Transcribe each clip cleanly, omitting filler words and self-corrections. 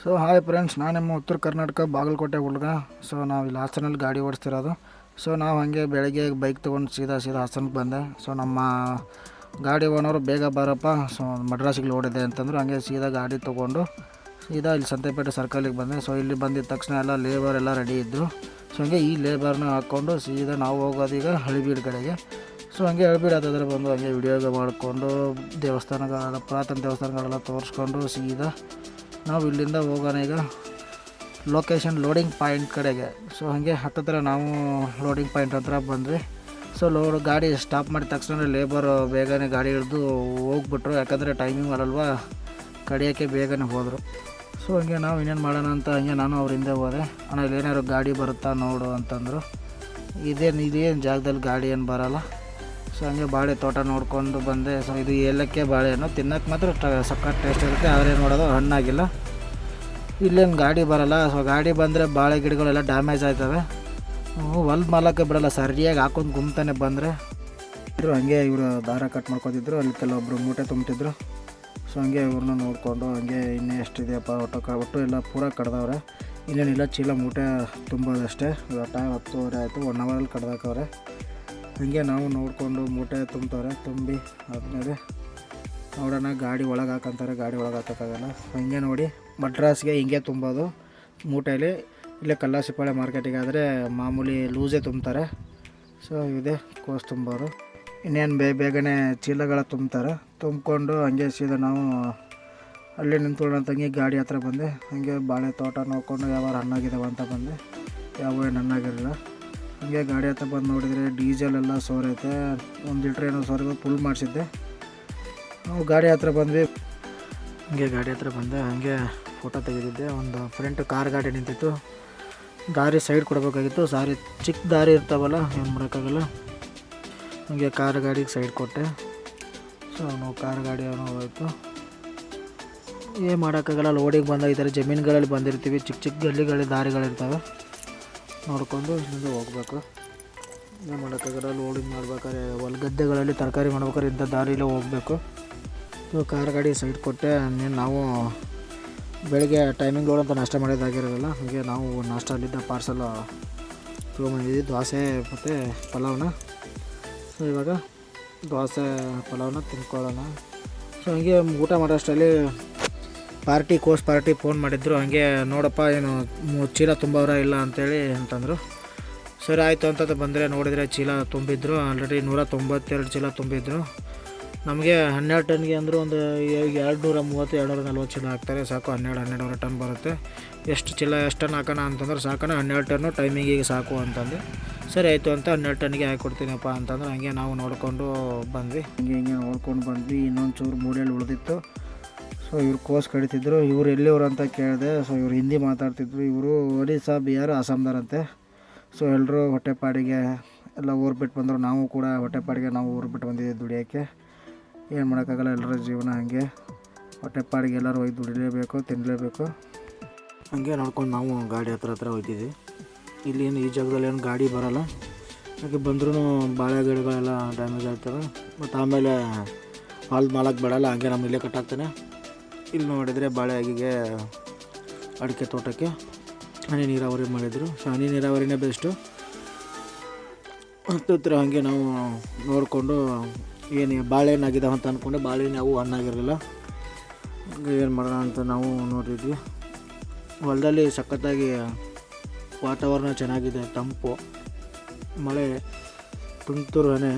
So hi friends, ನಾನು ನಿಮ್ಮ ಉತ್ತರ ಕರ್ನಾಟಕ ಬಾಗಲಕೋಟೆ ಹುಡುಗ. ಸೊ ನಾವು ಇಲ್ಲಿ ಹಾಸನಲ್ಲಿ ಗಾಡಿ ಓಡಿಸ್ತಿರೋದು. ಸೊ ನಾವು ಹಾಗೆ ಬೆಳಗ್ಗೆ ಬೈಕ್ ತೊಗೊಂಡು ಸೀದಾ ಹಾಸನಕ್ಕೆ ಬಂದೆ. ಸೊ ನಮ್ಮ ಗಾಡಿ ಓನರು ಬೇಗ ಬಾರಪ್ಪ, ಸೊ ಮಡ್ರಾಸಿಗೆ ಓಡಿದೆ ಅಂತಂದ್ರು. ಹಾಗೆ ಸೀದಾ ಗಾಡಿ ತೊಗೊಂಡು ಸೀದಾ ಇಲ್ಲಿ ಸಂತೆಪೇಟೆ ಸರ್ಕಲಿಗೆ ಬಂದೆ. ಸೊ ಇಲ್ಲಿ ಬಂದಿದ್ದ ತಕ್ಷಣ ಎಲ್ಲ ಲೇಬರ್ ಎಲ್ಲ ರೆಡಿ ಇದ್ದರು. ಸೊ ಹಾಗೆ ಈ ಲೇಬರ್ನ ಹಾಕ್ಕೊಂಡು ಸೀದಾ ನಾವು ಹೋಗೋದೀಗ ಹಳಿಬೀಡು ಕಡೆಗೆ. ಸೊ ಹಾಗೆ ಹಳಿಬೀಡು ಹತ್ತಿರ ಬಂದು ಹಾಗೆ ವಿಡಿಯೋಗೆ ಮಾಡಿಕೊಂಡು ದೇವಸ್ಥಾನಗಳೆಲ್ಲ, ಪುರಾತನ ದೇವಸ್ಥಾನಗಳೆಲ್ಲ ತೋರಿಸ್ಕೊಂಡು ಸೀದಾ ನಾವು ಇಲ್ಲಿಂದ ಹೋಗೋಣ ಈಗ ಲೊಕೇಶನ್ ಲೋಡಿಂಗ್ ಪಾಯಿಂಟ್ ಕಡೆಗೆ. ಸೊ ಹಾಗೆ ಹತ್ತಿರ ನಾವು ಲೋಡಿಂಗ್ ಪಾಯಿಂಟ್ ಹತ್ರ ಬಂದ್ವಿ. ಸೊ ಗಾಡಿ ಸ್ಟಾಪ್ ಮಾಡಿದ ತಕ್ಷಣ ಲೇಬರ್ ಬೇಗನೆ ಗಾಡಿ ಹಿಡಿದು ಹೋಗ್ಬಿಟ್ರು. ಯಾಕಂದರೆ ಟೈಮಿಂಗ್ ಅಲ್ಲಲ್ವ, ಕಡಿಯೋಕ್ಕೆ ಬೇಗನೆ ಹೋದರು. ಸೊ ಹಂಗೆ ನಾವು ಇನ್ನೇನು ಮಾಡೋಣ ಅಂತ ಹಂಗೆ ನಾನು ಅವ್ರ ಹಿಂದೆ ಹೋದೆ. ಅಣ್ಣ ಇಲ್ಲೇನಾದ್ರು ಗಾಡಿ ಬರುತ್ತಾ ನೋಡು ಅಂತಂದರು. ಇದೇನು ಜಾಗದಲ್ಲಿ ಗಾಡಿ ಏನು ಬರೋಲ್ಲ. ಸೊ ಹಂಗೆ ಬಾಳೆ ತೋಟ ನೋಡ್ಕೊಂಡು ಬಂದೆ. ಸೊ ಇದು ಏಲಕ್ಕಿ ಬಾಳೆಹಣ್ಣು ತಿನ್ನೋಕ್ಕೆ ಮಾತ್ರ ಸಖತ್ ಟೇಸ್ಟ್ ಇರುತ್ತೆ, ಆದರೆ ನೋಡೋದು ಹಣ್ಣಾಗಿಲ್ಲ. ಇಲ್ಲೇನು ಗಾಡಿ ಬರೋಲ್ಲ. ಸೊ ಗಾಡಿ ಬಂದರೆ ಬಾಳೆ ಗಿಡಗಳೆಲ್ಲ ಡ್ಯಾಮೇಜ್ ಆಯ್ತವೆ. ಹೊಲ್ದ ಮಾಲಕ್ಕೆ ಬಿಡೋಲ್ಲ, ಸರಿಯಾಗಿ ಹಾಕೊಂಡು ಗುಮ್ತಾನೆ ಬಂದರೆ ಇದ್ರು. ಹಂಗೆ ಇವರು ದಾರ ಕಟ್ ಮಾಡ್ಕೊತಿದ್ರು, ಅಲ್ಲಿ ಕೆಲವೊಬ್ಬರು ಮೂಟೆ ತುಂಬ್ತಿದ್ರು. ಸೊ ಹಂಗೆ ಇವ್ರನ್ನ ನೋಡಿಕೊಂಡು ಹಂಗೆ ಇನ್ನೂ ಎಷ್ಟಿದೆಯಪ್ಪ, ಒಟ್ಟು ಎಲ್ಲ ಪೂರ ಕಡ್ದವ್ರೆ. ಇನ್ನೇನಿಲ್ಲ, ಚೀಲ ಮೂಟೆ ತುಂಬೋದಷ್ಟೇ. ಟೈಮ್ 10:30 ಆಯಿತು, 1 ಅವರಲ್ಲಿ ಕಡ್ದಾಕವ್ರೆ. ಹಂಗೆ ನಾವು ನೋಡಿಕೊಂಡು ಮೂಟೆ ತುಂಬ್ತವ್ರೆ. ತುಂಬಿ ಆದಮೇಲೆ ನೋಡೋಣ, ಗಾಡಿ ಒಳಗೆ ಹಾಕಂತಾರೆ. ಗಾಡಿ ಒಳಗೆ ಹಾಕೋಕ್ಕಾಗಲ್ಲ. ಹಂಗೆ ನೋಡಿ ಮಡ್ರಾಸ್ಗೆ ಹಿಂಗೆ ತುಂಬೋದು ಮೂಟೆಯಲ್ಲಿ. ಇಲ್ಲೇ ಕಲ್ಲಾಸಿಪಾಳ್ಯ ಮಾರ್ಕೆಟಿಗೆ ಆದರೆ ಮಾಮೂಲಿ ಲೂಸೇ ತುಂಬ್ತಾರೆ. ಸೊ ಇದೆ ಕೋಸು ತುಂಬೋರು. ಇನ್ನೇನು ಬೇಗನೆ ಚೀಲಗಳ ತುಂಬ್ತಾರೆ. ತುಂಬಿಕೊಂಡು ಹಂಗೆ ಸೀದಾ ನಾವು ಅಲ್ಲೇ ನಿಂತ್ಕೊಳ್ಳೋಂತ ಹಂಗೆ ಗಾಡಿ ಹತ್ರ ಬಂದೆ. ಹಾಗೆ ಬಾಳೆ ತೋಟ ನೋಡಿಕೊಂಡು ಯಾವ ಹಣ್ಣಾಗಿದ್ದಾವೆ ಅಂತ ಬಂದೆ. ಯಾವ ಏನು ಹಣ್ಣಾಗಿರಲಿಲ್ಲ. ಹಂಗೆ ಗಾಡಿ ಹತ್ರ ಬಂದು ನೋಡಿದರೆ ಡೀಸೆಲ್ ಎಲ್ಲ ಸೋರೈತೆ. 1 ಲೀಟ್ರ್ ಏನೋ ಸೋರಿಗೂ ಫುಲ್ ಮಾಡಿಸಿದ್ದೆ. ನಾವು ಗಾಡಿ ಹತ್ರ ಬಂದ್ವಿ. ಹಂಗೆ ಗಾಡಿ ಹತ್ರ ಬಂದೆ. ಹಾಗೆ ಫೋಟೋ ತೆಗೆದಿದ್ದೆ. ಒಂದು ಫ್ರಂಟ್ ಕಾರ್ ಗಾಡಿ ನಿಂತಿತ್ತು. ದಾರಿ ಸೈಡ್ ಕೊಡಬೇಕಾಗಿತ್ತು. ಚಿಕ್ಕ ದಾರಿ ಇರ್ತಾವಲ್ಲ, ಏನು ಮಾಡೋಕ್ಕಾಗಲ್ಲ. ಹಂಗೆ ಕಾರ್ ಗಾಡಿಗೆ ಸೈಡ್ ಕೊಟ್ಟೆ. ಸೊ ನಾವು ಕಾರ್ ಗಾಡಿ ಅವನು ಹೋಯ್ತು. ಏನು ಮಾಡೋಕ್ಕಾಗಲ್ಲ, ಲೋಡಿಗೆ ಬಂದಾಗ ಈ ಥರ ಜಮೀನುಗಳಲ್ಲಿ ಬಂದಿರ್ತೀವಿ. ಚಿಕ್ಕ ಗಲ್ಲಿಗಳಲ್ಲಿ ದಾರಿಗಳಿರ್ತವೆ, ನೋಡಿಕೊಂಡು ಇಲ್ಲಿಂದ ಹೋಗ್ಬೇಕು. ಏನು ಮಾಡೋಕ್ಕಾಗಲ್ಲ, ಲೋಡಿಂಗ್ ಮಾಡ್ಬೇಕಾದ್ರೆ ಗದ್ದೆಗಳಲ್ಲಿ ತರಕಾರಿ ಮಾಡ್ಬೇಕಾದ್ರೆ ಇಂಥ ದಾರಿಲೇ ಹೋಗಬೇಕು. ಸೊ ಕಾರ್ ಗಾಡಿ ಸೈಡ್ ಕೊಟ್ಟೆ. ಇನ್ನೇನು ನಾವು ಬೆಳಗ್ಗೆ ಟೈಮಿಂಗ್ ಅಂತ ನಾಷ್ಟ ಮಾಡೋದಾಗಿರೋಲ್ಲ. ಹಾಗೆ ನಾವು ನಾಷ್ಟ ಅಲ್ಲಿದ್ದ ಪಾರ್ಸಲ್ ತೊಗೊಂಬಂದಿದ್ವಿ, ದೋಸೆ ಮತ್ತು ಪಲಾವ್ನ. ಸೊ ಇವಾಗ ದೋಸೆ ಪಲಾವ್ನ ತಿನ್ಕೊಳ್ಳೋಣ. ಸೊ ಹಂಗೆ ಊಟ ಮಾಡೋಷ್ಟರಲ್ಲಿ ಕೋಸ್ ಪಾರ್ಟಿ ಫೋನ್ ಮಾಡಿದ್ರು. ಹಾಗೆ ನೋಡಪ್ಪ, ಏನು ಚೀಲ ತುಂಬವ್ರ ಇಲ್ಲ ಅಂತೇಳಿ ಅಂತಂದರು. ಸರಿ ಆಯಿತು ಅಂತ ಬಂದರೆ ನೋಡಿದರೆ ಚೀಲ ತುಂಬಿದ್ರು. ಆಲ್ರೆಡಿ 192 ಚೀಲ ತುಂಬಿದ್ರು. ನಮಗೆ 12 ಟನ್ಗೆ ಅಂದರೂ ಒಂದು 230-240 ಚೀಲ ಹಾಕ್ತಾರೆ. ಸಾಕು 12-12.5 ಟನ್ ಬರುತ್ತೆ. ಎಷ್ಟು ಟನ್ ಹಾಕೋಣ ಅಂತಂದ್ರೆ ಸಾಕೋಣ, 12 ಟನ್ನು ಟೈಮಿಂಗಿಗೆ ಸಾಕು ಅಂತಂದು. ಸರಿ ಆಯಿತು ಅಂತ 12 ಟನ್ಗೆ ಹಾಕ್ಕೊಡ್ತೀನಪ್ಪ ಅಂತಂದ್ರೆ ಹಂಗೆ ನಾವು ನೋಡಿಕೊಂಡು ಬಂದ್ವಿ. ಹಿಂಗೆ ನೋಡ್ಕೊಂಡು ಬಂದ್ವಿ. ಇನ್ನೊಂದು ಚೂರು ಮೂಲೆಯಲ್ಲಿ ಉಳಿದಿತ್ತು. ಸೊ ಇವ್ರು ಕೋಸ್ ಕಡಿತಿದ್ರು. ಇವ್ರು ಎಲ್ಲಿಯವರು ಅಂತ ಕೇಳಿದೆ. ಸೊ ಇವ್ರು ಹಿಂದಿ ಮಾತಾಡ್ತಿದ್ರು. ಇವರು ಒಡಿಸ್ಸಾ, ಬಿಹಾರ, ಅಸ್ಸಾಂದರಂತೆ. ಸೊ ಎಲ್ಲರೂ ಹೊಟ್ಟೆಪಾಡಿಗೆ ಎಲ್ಲ ಊರು ಬಿಟ್ಟು ಬಂದರು. ನಾವು ಕೂಡ ಹೊಟ್ಟೆಪಾಡಿಗೆ ನಾವು ಊರು ಬಿಟ್ಟು ಬಂದಿದ್ದೀವಿ ದುಡಿಯೋಕ್ಕೆ. ಏನು ಮಾಡೋಕ್ಕಾಗಲ್ಲ, ಎಲ್ಲರ ಜೀವನ ಹಾಗೆ. ಹೊಟ್ಟೆಪಾಡಿಗೆ ಎಲ್ಲರೂ ಹೋಗಿ ದುಡಿಲೇಬೇಕು, ತಿನ್ನಲೇಬೇಕು. ಹಾಗೆ ನೋಡ್ಕೊಂಡು ನಾವು ಗಾಡಿ ಹತ್ರ ಹೋಗ್ತಿದ್ವಿ. ಇಲ್ಲಿ ಏನು ಈ ಜಾಗದಲ್ಲಿ ಏನು ಗಾಡಿ ಬರೋಲ್ಲ. ಹಾಗೆ ಬಂದ್ರೂ ಬಾಳೆ ಗಿಡಗಳೆಲ್ಲ ಡ್ಯಾಮೇಜ್ ಆಗ್ತವೆ. ಮತ್ತು ಆಮೇಲೆ ಹಾಲು ಮಾಲಕ್ಕೆ ಬಿಡಲ್ಲ. ಹಾಗೆ ನಮ್ಮ ಇಲ್ಲೇ ಕಟ್ಟಾಗ್ತಾನೆ. ಇಲ್ಲಿ ನೋಡಿದರೆ ಬಾಳೆ ಆಗಿಗೆ ಅಡಿಕೆ ತೋಟಕ್ಕೆ ಹನಿ ನೀರಾವರಿ ಮಾಡಿದರು. ಸೊ ಹನಿ ನೀರಾವರಿನೇ ಬೆಸ್ಟು. ಹತ್ತಿರ ಹಾಗೆ ನಾವು ನೋಡಿಕೊಂಡು ಏನು ಬಾಳೆಹಣ್ಣಾಗಿದ್ದಾವೆ ಅಂತ ಅಂದ್ಕೊಂಡೆ. ಬಾಳೆಹಣ್ಣು ಅವು ಹಣ್ಣಾಗಿರಲಿಲ್ಲ. ಏನು ಮಾಡೋಣ ಅಂತ ನಾವು ನೋಡಿದ್ವಿ. ಹೊಲದಲ್ಲಿ ಸಖತ್ತಾಗಿ ವಾತಾವರಣ ಚೆನ್ನಾಗಿದೆ, ತಂಪು, ಮಳೆ, ತುಂತುರು ಹನಿ.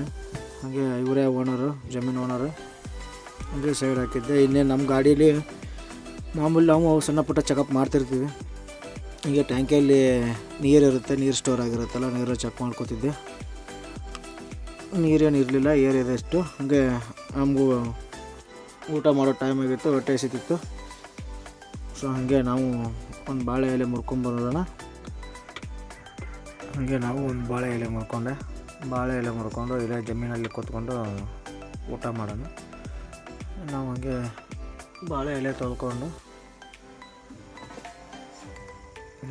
ಹಾಗೆ ಇವರೇ ಓನರು, ಜಮೀನು ಓನರು. ಹಾಗೆ ಸೈಡ್ ಹಾಕಿದ್ದೆ. ಇನ್ನೇನು ನಮ್ಮ ಗಾಡೀಲಿ ಮಾಮೂಲಿ ನಾವು ಸಣ್ಣ ಪುಟ್ಟ ಚೆಕಪ್ ಮಾಡ್ತಿರ್ತೀವಿ. ಹೀಗೆ ಟ್ಯಾಂಕಿಯಲ್ಲಿ ನೀರಿರುತ್ತೆ, ನೀರು ಸ್ಟೋರ್ ಆಗಿರುತ್ತಲ್ಲ, ನೀರು ಚೆಕ್ ಮಾಡ್ಕೊತಿದ್ದೆ. ನೀರೇನು ಇರಲಿಲ್ಲ, ಏರಿದೆ ಅಷ್ಟು. ಹಾಗೆ ನಮಗೂ ಊಟ ಮಾಡೋ ಟೈಮ್ ಆಗಿತ್ತು, ಹೊಟ್ಟೆ ಹಸಿತಿತ್ತು. ಸೊ ಹಾಗೆ ನಾವು ಒಂದು ಬಾಳೆ ಎಲೆ ಮುರ್ಕೊಂಬರೋಣ. ಹಾಗೆ ನಾವು ಒಂದು ಬಾಳೆ ಎಲೆ ಮುರ್ಕೊಂಡು ಇಲ್ಲೇ ಜಮೀನಲ್ಲಿ ಕೂತ್ಕೊಂಡು ಊಟ ಮಾಡೋಣ. ನಾವು ಹಾಗೆ ಬಾಳೆ ಎಲೆ ತೊಳ್ಕೊಂಡು,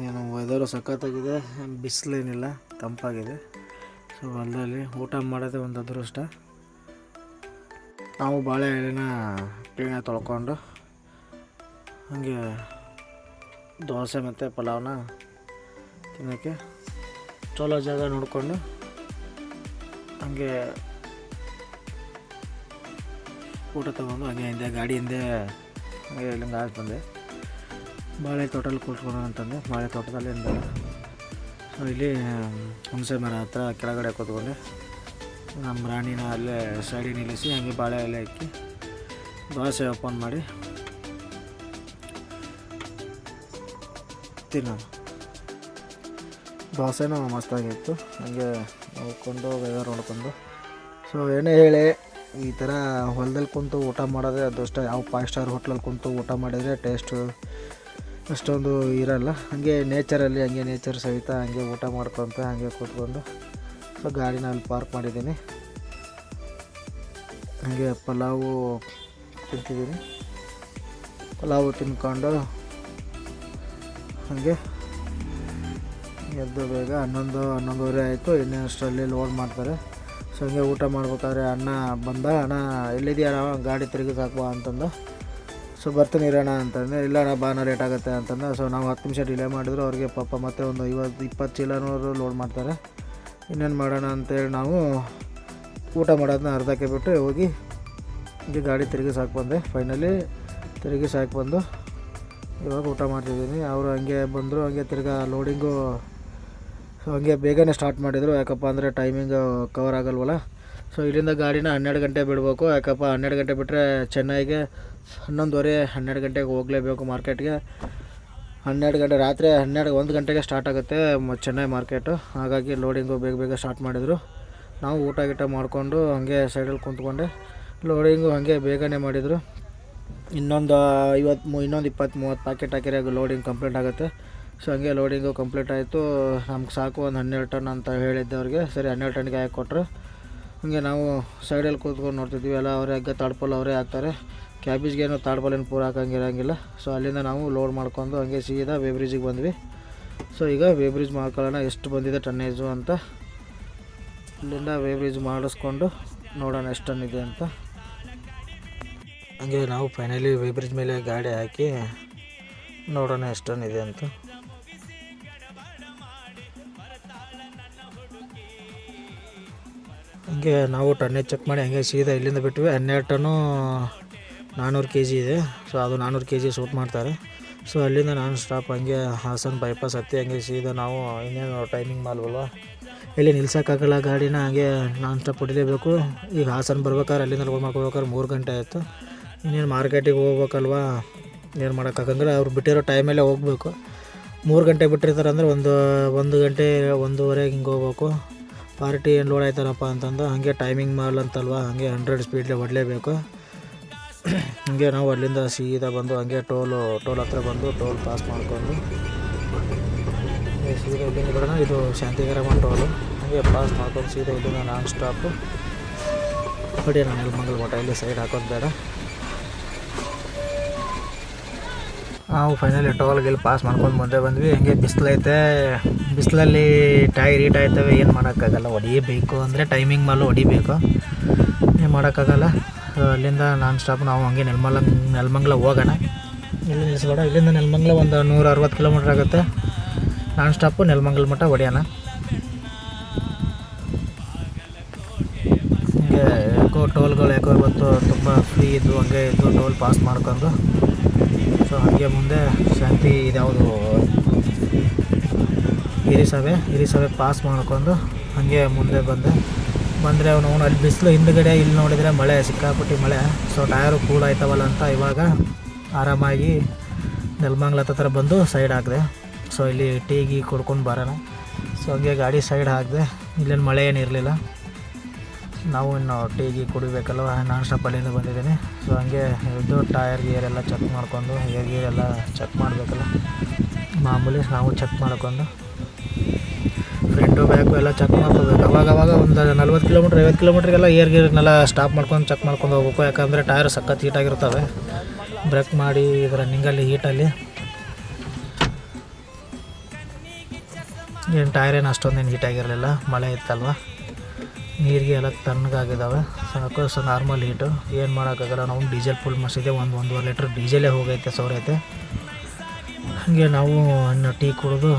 ಏನು ವೆದರು ಸಖತ್ತಾಗಿದೆ, ಬಿಸಿಲೇನಿಲ್ಲ, ತಂಪಾಗಿದೆ. ಸೊ ಹೊಲದಲ್ಲಿ ಊಟ ಮಾಡೋದೇ ಒಂದು ಅದೃಷ್ಟ. ನಾವು ಬಾಳೆ ಎಲೆನ ಕ್ಲೀನಾಗಿ ತೊಳ್ಕೊಂಡು ಹಾಗೆ ದೋಸೆ ಮತ್ತು ಪಲಾವ್ನ ತಿನ್ನೋಕ್ಕೆ ಚಲೋ ಜಾಗ ನೋಡಿಕೊಂಡು ಹಂಗೆ ಊಟ ತೊಗೊಂಡು ಹಂಗೆ ಹಿಂದೆ ಗಾಡಿ ಹಿಂದೆ ಹಂಗೆ ಇಲ್ಲಿಂದ ಆಗಿ ಬಂದೆ. ಬಾಳೆ ತೋಟದಲ್ಲಿ ಕೂತ್ಕೊಳ್ಳೋಣ ಅಂತಂದೆ. ಬಾಳೆ ತೋಟದಲ್ಲಿ ಹಿಂದೆ ಸೊ ಇಲ್ಲಿ ಹುಣಸೆ ಮರ ಹತ್ರ ಕೆಳಗಡೆ ಕೂತ್ಕೊಂಡೆ. ನಮ್ಮ ರಾಣಿನ ಅಲ್ಲೇ ಸೈಡಿಗೆ ನಿಲ್ಲಿಸಿ ಹಂಗೆ ಬಾಳೆ ಎಲೆ ಹಾಕಿ ದೋಸೆ ಓಪನ್ ಮಾಡಿ ತಿನ್ನೋದು. ದೋಸೆನೂ ಮಸ್ತಾಗಿತ್ತು. ಹಾಗೆ ನೋಡ್ಕೊಂಡು ವೆದರ್ ನೋಡ್ಕೊಂಡು ಸೊ ಏನೇ ಹೇಳಿ ಈ ಥರ ಹೊಲದಲ್ಲಿ ಕುಂತು ಊಟ ಮಾಡೋದೇ ಅದಷ್ಟ. ಯಾವ 5 ಸ್ಟಾರ್ ಹೋಟ್ಲಲ್ಲಿ ಕುಂತು ಊಟ ಮಾಡಿದರೆ ಟೇಸ್ಟು ಅಷ್ಟೊಂದು ಇರೋಲ್ಲ. ಹಾಗೆ ನೇಚರಲ್ಲಿ ಹಂಗೆ ನೇಚರ್ ಸಹಿತ ಹಂಗೆ ಊಟ ಮಾಡ್ಕೊತ ಹಂಗೆ ಕೂತ್ಕೊಂಡು ಸೊ ಗಾಡಿನ ಅಲ್ಲಿ ಪಾರ್ಕ್ ಮಾಡಿದ್ದೀನಿ. ಹಾಗೆ ಪಲಾವು ತಿಂತಿದ್ದೀನಿ. ಪಲಾವು ತಿನ್ಕೊಂಡು ಹಾಗೆ ಎದ್ದು ಬೇಗ 11:30 ಆಯಿತು. ಇನ್ನಷ್ಟರಲ್ಲಿ ಲೋಡ್ ಮಾಡ್ತಾರೆ. ಸೊ ಹಂಗೆ ಊಟ ಮಾಡ್ಬೇಕಾದ್ರೆ ಅಣ್ಣ ಬಂದ. ಅಣ್ಣ ಎಲ್ಲಿದೆಯಾ ಗಾಡಿ ತಿರುಗಿಸಾಕುವ ಅಂತಂದು. ಸೊ ಬರ್ತೀನಿ ಇರೋಣ ಅಂತಂದರೆ, ಇಲ್ಲ ಅಣ್ಣ ಬಾನ ಲೇಟ್ ಆಗುತ್ತೆ ಅಂತಂದ. ಸೊ ನಾವು 10 ನಿಮಿಷ ಡಿಲೇ ಮಾಡಿದ್ರು. ಅವ್ರಿಗೆ ಪಾಪ ಮತ್ತೆ ಒಂದು 20 ಚೀಲನವರು ಲೋಡ್ ಮಾಡ್ತಾರೆ. ಇನ್ನೇನು ಮಾಡೋಣ ಅಂತೇಳಿ ನಾವು ಊಟ ಮಾಡೋದನ್ನ ಅರ್ಧಕ್ಕೆ ಬಿಟ್ಟು ಹೋಗಿ ಹೀಗೆ ಗಾಡಿ ತಿರುಗಿಸಾಕಿ ಬಂದೆ. ಫೈನಲಿ ತಿರುಗಿಸಾಕಿ ಬಂದು ಇವಾಗ ಊಟ ಮಾಡ್ತಿದ್ದೀನಿ. ಅವರು ಹಂಗೆ ಬಂದರು. ಹಂಗೆ ತಿರ್ಗಾ ಲೋಡಿಂಗು ಹಂಗೆ ಬೇಗನೆ ಸ್ಟಾರ್ಟ್ ಮಾಡಿದರು. ಯಾಕಪ್ಪ ಅಂದರೆ ಟೈಮಿಂಗ್ ಕವರ್ ಆಗಲ್ವಲ್ಲ. ಸೊ ಇಲ್ಲಿಂದ ಗಾಡಿನ 12 ಗಂಟೆ ಬಿಡಬೇಕು. ಯಾಕಪ್ಪ 12 ಗಂಟೆ ಬಿಟ್ಟರೆ ಚೆನ್ನೈಗೆ 11:30-12 ಗಂಟೆಗೆ ಹೋಗಲೇಬೇಕು ಮಾರ್ಕೆಟ್ಗೆ. 12 ಗಂಟೆ ರಾತ್ರಿ 1 ಗಂಟೆಗೆ ಸ್ಟಾರ್ಟ್ ಆಗುತ್ತೆ ಚೆನ್ನೈ ಮಾರ್ಕೆಟು. ಹಾಗಾಗಿ ಲೋಡಿಂಗು ಬೇಗ ಸ್ಟಾರ್ಟ್ ಮಾಡಿದರು. ನಾವು ಊಟ ಗೀಟ ಮಾಡಿಕೊಂಡು ಹಾಗೆ ಸೈಡಲ್ಲಿ ಕುಂತ್ಕೊಂಡೆ. ಲೋಡಿಂಗು ಹಾಗೆ ಬೇಗನೆ ಮಾಡಿದರು. ಇನ್ನೊಂದು 20-30 ಪ್ಯಾಕೆಟ್ ಹಾಕಿದ್ರೆ ಲೋಡಿಂಗ್ ಕಂಪ್ಲೀಟ್ ಆಗುತ್ತೆ. ಸೊ ಹಂಗೆ ಲೋಡಿಂಗು ಕಂಪ್ಲೀಟ್ ಆಯಿತು. ನಮ್ಗೆ ಸಾಕು ಒಂದು 12 ಟನ್ ಅಂತ ಹೇಳಿದ್ದೆ ಅವ್ರಿಗೆ. ಸರಿ 12 ಟನ್ಗೆ ಹಾಕಿ ಕೊಟ್ಟರು. ಹಾಗೆ ನಾವು ಸೈಡಲ್ಲಿ ಕೂತ್ಕೊಂಡು ನೋಡ್ತಿದ್ವಿ. ಎಲ್ಲ ಅವರೇ ಹಗ್ಗ ತಾಡ್ಪಲ್ ಅವರೇ ಹಾಕ್ತಾರೆ. ಕ್ಯಾಬೇಜ್ಗೇನು ತಾಡ್ಪಲ್ಲೇನು ಪೂರ ಹಾಕಂಗಿರಂಗಿಲ್ಲ. ಸೊ ಅಲ್ಲಿಂದ ನಾವು ಲೋಡ್ ಮಾಡ್ಕೊಂಡು ಹಂಗೆ ಸೀದಾ ವೇಬ್ರಿಡ್ಜಿಗೆ ಬಂದ್ವಿ. ಸೊ ಈಗ ವೇಬ್ರಿಡ್ಜ್ ಮಾಡ್ಕೊಳ್ಳೋಣ ಎಷ್ಟು ಬಂದಿದೆ ಟನ್ನೇಜು ಅಂತ. ಇಲ್ಲಿಂದ ವೇಬ್ರಿಡ್ಜ್ ಮಾಡಿಸ್ಕೊಂಡು ನೋಡೋಣ ಎಷ್ಟು ಟನ್ ಇದೆ ಅಂತ. ಹಂಗೆ ನಾವು ಫೈನಲಿ ವೇಬ್ರಿಡ್ಜ್ ಮೇಲೆ ಗಾಡಿ ಹಾಕಿ ನೋಡೋಣ ಎಷ್ಟು ಟನ್ ಇದೆ ಅಂತ. ಹಂಗೆ ನಾವು ಟನ್ನೇಜ್ ಚೆಕ್ ಮಾಡಿ ಹಂಗೆ ಸೀದಾ ಇಲ್ಲಿಂದ ಬಿಟ್ವಿ. 12 ಟನ್ನು 400 kg ಇದೆ. ಸೊ ಅದು 400 kg ಶೂಟ್ ಮಾಡ್ತಾರೆ. ಸೊ ಅಲ್ಲಿಂದ ನಾನ್ ಸ್ಟಾಪ್ ಹಂಗೆ ಹಾಸನ ಬೈಪಾಸ್ ಹತ್ತಿ ಹಂಗೆ ಸೀದಾ ನಾವು ಇನ್ನೇನು ಟೈಮಿಂಗ್ ಮಾಡಲ್ವಲ್ವ, ಇಲ್ಲಿ ನಿಲ್ಸೋಕ್ಕಾಗಲ್ಲ ಗಾಡಿನ. ಹಾಗೆ ನಾನ್ ಸ್ಟಾಪ್ ಹೊಡಿಲೇಬೇಕು. ಈಗ ಹಾಸನ ಬರ್ಬೇಕಾದ್ರೆ ಅಲ್ಲಿಂದ ಲೋಡ್ ಮಾಡ್ಕೋಬೇಕಾದ್ರೆ 3 ಗಂಟೆ ಆಯಿತು. ಇನ್ನೇನು ಮಾರ್ಕೆಟಿಗೆ ಹೋಗ್ಬೇಕಲ್ವ, ಏನು ಮಾಡೋಕ್ಕಾಗಂಗಿಲ್ಲ. ಅವ್ರು ಬಿಟ್ಟಿರೋ ಟೈಮಲ್ಲೇ ಹೋಗಬೇಕು. 3 ಗಂಟೆ ಬಿಟ್ಟಿರ್ತಾರೆ ಅಂದರೆ 1 ಗಂಟೆ 1:30 ಹಿಂಗೆ ಹೋಗ್ಬೇಕು. ಪಾರ್ಟಿ ಏನು ಲೋಡ್ ಆಯ್ತಾರಪ್ಪ ಅಂತಂದು ಹಾಗೆ ಟೈಮಿಂಗ್ ಮಾಡಲಂತಲ್ವ, ಹಾಗೆ 100 ಸ್ಪೀಡ್ಲೆ ಹೊಡಲೇಬೇಕು. ಹಾಗೆ ನಾವು ಅಲ್ಲಿಂದ ಸೀದಾ ಬಂದು ಹಂಗೆ ಟೋಲ್ ಹತ್ರ ಬಂದು ಟೋಲ್ ಪಾಸ್ ಮಾಡ್ಕೊಂಡು ಸೀದಾ ಇಲ್ಲಿಂದ ಬಿಡೋಣ. ಇದು ಶಾಂತಿಗ್ರಾಮ ಟೋಲು. ಹಾಗೆ ಪಾಸ್ ಮಾಡ್ಕೊಂಡು ಸೀದಾ ಇಲ್ಲಿಂದ ನಾನ್ ಸ್ಟಾಪು ಹೊಡಿಯೋಣ ನೆಲಮಂಗಲ ಮಠ. ಇಲ್ಲಿ ಸೈಡ್ ಹಾಕೋದು ಬೇಡ. ನಾವು ಫೈನಲಿ ಟೋಲ್ಗೆ ಪಾಸ್ ಮಾಡ್ಕೊಂಡು ಮುಂದೆ ಬಂದ್ವಿ. ಹಂಗೆ ಬಿಸಿಲೈತೆ. ಬಿಸಿಲಲ್ಲಿ ಟೈರ್ ಹೀಟ್ ಆಯ್ತವೆ, ಏನು ಮಾಡೋಕ್ಕಾಗಲ್ಲ. ಹೊಡಿಬೇಕು ಅಂದರೆ ಟೈಮಿಂಗ್ ಮಾಲು ಹೊಡಿಬೇಕು, ಏನು ಮಾಡೋಕ್ಕಾಗಲ್ಲ. ಅಲ್ಲಿಂದ ನಾನ್ ಸ್ಟಾಪ್ ನಾವು ಹಂಗೆ ನೆಲಮಂಗಲ ಹೋಗೋಣ. ಇಲ್ಲಿ ನಿಲ್ಲಿಸ್ಬೇಡ. ಇಲ್ಲಿಂದ ನೆಲಮಂಗಲ ಒಂದು 160 ಕಿಲೋಮೀಟ್ರ್ ಆಗುತ್ತೆ. ನಾನ್ ಸ್ಟಾಪು ನೆಲಮಂಗಲ ಮಠ ಹೊಡಿಯೋಣ. ಹಂಗೆ ಟೋಲ್ಗಳು ಇವತ್ತು ತುಂಬ ಫ್ರೀ ಇದ್ದು ಹಂಗೆ ಇದ್ದು ಟೋಲ್ ಪಾಸ್ ಮಾಡ್ಕೊಂಡು ಸೊ ಹಾಗೆ ಮುಂದೆ ಶಾಂತಿ ಇದ್ಯಾವುದು ಹಿರಿಸಭೆ ಪಾಸ್ ಮಾಡ್ಕೊಂಡು ಹಾಗೆ ಮುಂದೆ ಬಂದರೆ ಅವನು ಅಲ್ಲಿ ಬಿಸಿಲು ಹಿಂದುಗಡೆ. ಇಲ್ಲಿ ನೋಡಿದರೆ ಮಳೆ, ಸಿಕ್ಕಾಪಟ್ಟಿ ಮಳೆ. ಸೊ ಟಯರು ಕೂಲ್ ಆಯ್ತವಲ್ಲ ಅಂತ ಇವಾಗ ಆರಾಮಾಗಿ ನೆಲಮಂಗಲ ಹತ್ರ ಬಂದು ಸೈಡ್ ಹಾಕಿದೆ. ಸೊ ಇಲ್ಲಿ ಟೀ ಕುಡ್ಕೊಂಡು ಬರೋಣ. ಸೊ ಹಂಗೆ ಗಾಡಿ ಸೈಡ್ ಹಾಕಿದೆ. ಇಲ್ಲೇನು ಮಳೆ ಏನಿರಲಿಲ್ಲ. ನಾವು ಇನ್ನು ಟೀ ಕುಡಿಬೇಕಲ್ವ, ನಾನ್ ಸ್ಟಾಪ್ ಅಲ್ಲಿಂದ ಬಂದಿದ್ದೀನಿ. ಸೊ ಹಂಗೆ ಇದು ಟಯರ್ ಗೀರೆಲ್ಲ ಚೆಕ್ ಮಾಡ್ಕೊಂಡು ಗೀರೆಲ್ಲ ಚೆಕ್ ಮಾಡಬೇಕಲ್ಲ, ಮಾಮೂಲಿ ನಾವು ಚೆಕ್ ಮಾಡ್ಕೊಂಡು ಫ್ರಂಟು ಬ್ಯಾಕು ಎಲ್ಲ ಚೆಕ್ ಮಾಡ್ಕೋಬೇಕು. ಅವಾಗವಾಗ ಒಂದು 40 ಕಿಲೋಮೀಟ್ರ್ 50 ಕಿಲೋಮೀಟ್ರಿಗೆಲ್ಲ ಗೀರ್ನೆಲ್ಲ ಸ್ಟಾಪ್ ಮಾಡ್ಕೊಂಡು ಚೆಕ್ ಮಾಡ್ಕೊಂಡು ಹೋಗ್ಬೇಕು. ಯಾಕಂದರೆ ಟಯರ್ ಸಖತ್ ಹೀಟಾಗಿರ್ತವೆ. ಬ್ರೇಕ್ ಮಾಡಿ ರನ್ನಿಂಗಲ್ಲಿ ಹೀಟಲ್ಲಿ ಏನು ಟೈರ್ ಏನು ಅಷ್ಟೊಂದೇನು ಹೀಟಾಗಿರಲಿಲ್ಲ, ಮಳೆ ಇತ್ತಲ್ವ. ನೀರಿಗೆ ಎಲ್ಲ ತಣ್ಣಗಾಗಿದ್ದಾವೆ ಸಾಕು. ಸೊ ನಾರ್ಮಲ್ ಹೀಟು, ಏನು ಮಾಡೋಕ್ಕಾಗಲ್ಲ. ನಾವು ಡೀಸೆಲ್ ಫುಲ್ ಮಾಡಿಸಿದೆ. 1.5 ಲೀಟ್ರ್ ಡೀಸೆಲೇ ಹೋಗೈತೆ, ಸೋರೈತೆ. ಹಂಗೆ ನಾವು ಇನ್ನು ಟೀ ಕುಡಿದು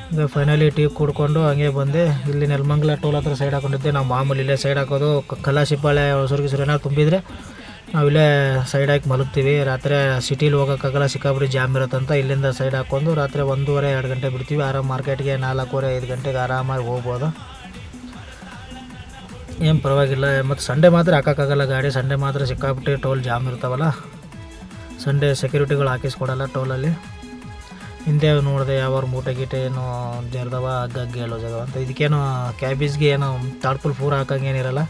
ಹಂಗೆ ಫೈನಲಿ ಟೀ ಕುಡ್ಕೊಂಡು ಹಂಗೆ ಬಂದೆ. ಇಲ್ಲಿ ನೆಲಮಂಗಲ ಟೋಲ್ ಹತ್ರ ಸೈಡ್ ಹಾಕೊಂಡಿದ್ದೆ. ನಾವು ಮಾಮೂಲಿ ಇಲ್ಲೇ ಸೈಡ್ ಹಾಕೋದು. ಕಲಾಸಿಪಾಳ್ಯ ಹೊಸೂರು ಏನಾದ್ರು ತುಂಬಿದರೆ ನಾವಿಲ್ಲೇ ಸೈಡ್ ಹಾಕಿ ಮಲಗ್ತೀವಿ. ರಾತ್ರಿ ಸಿಟೀಲಿ ಹೋಗೋಕ್ಕಾಗಲ್ಲ, ಸಿಕ್ಕಾಪಟ್ಟೆ ಜಾಮ್ ಇರುತ್ತಂತ ಇಲ್ಲಿಂದ ಸೈಡ್ ಹಾಕ್ಕೊಂಡು ರಾತ್ರಿ 1:30-2 ಗಂಟೆ ಬಿಡ್ತೀವಿ. ಆರಾಮ್ ಮಾರ್ಕೆಟ್ಗೆ 4:15-5 ಗಂಟೆಗೆ ಆರಾಮಾಗಿ ಹೋಗ್ಬೋದು, ಏನು ಪರವಾಗಿಲ್ಲ. ಮತ್ತು ಸಂಡೇ ಮಾತ್ರ ಹಾಕೋಕ್ಕಾಗಲ್ಲ ಗಾಡಿ. ಸಂಡೇ ಮಾತ್ರ ಸಿಕ್ಕಾಪಟ್ಟೆ ಟೋಲ್ ಜಾಮ್ ಇರ್ತಾವಲ್ಲ, ಸಂಡೇ ಸೆಕ್ಯೂರಿಟಿಗಳು ಹಾಕಿಸ್ಕೊಡಲ್ಲ ಟೋಲಲ್ಲಿ. ಹಿಂದೆ ನೋಡಿದೆ ಯಾವ ಮೂಟೆ ಗೀಟೆ ಏನು ಜರ್ದವ ಹಗ್ಗಗ್ಗೆ ಹೇಳೋ ಜಾಗ ಅಂತ. ಇದಕ್ಕೇನು ಕ್ಯಾಬೇಜ್ಗೆ ಏನು ತಾಡ್ಪುಲ್ ಪೂರ ಹಾಕಂಗೇನಿರಲ್ಲ,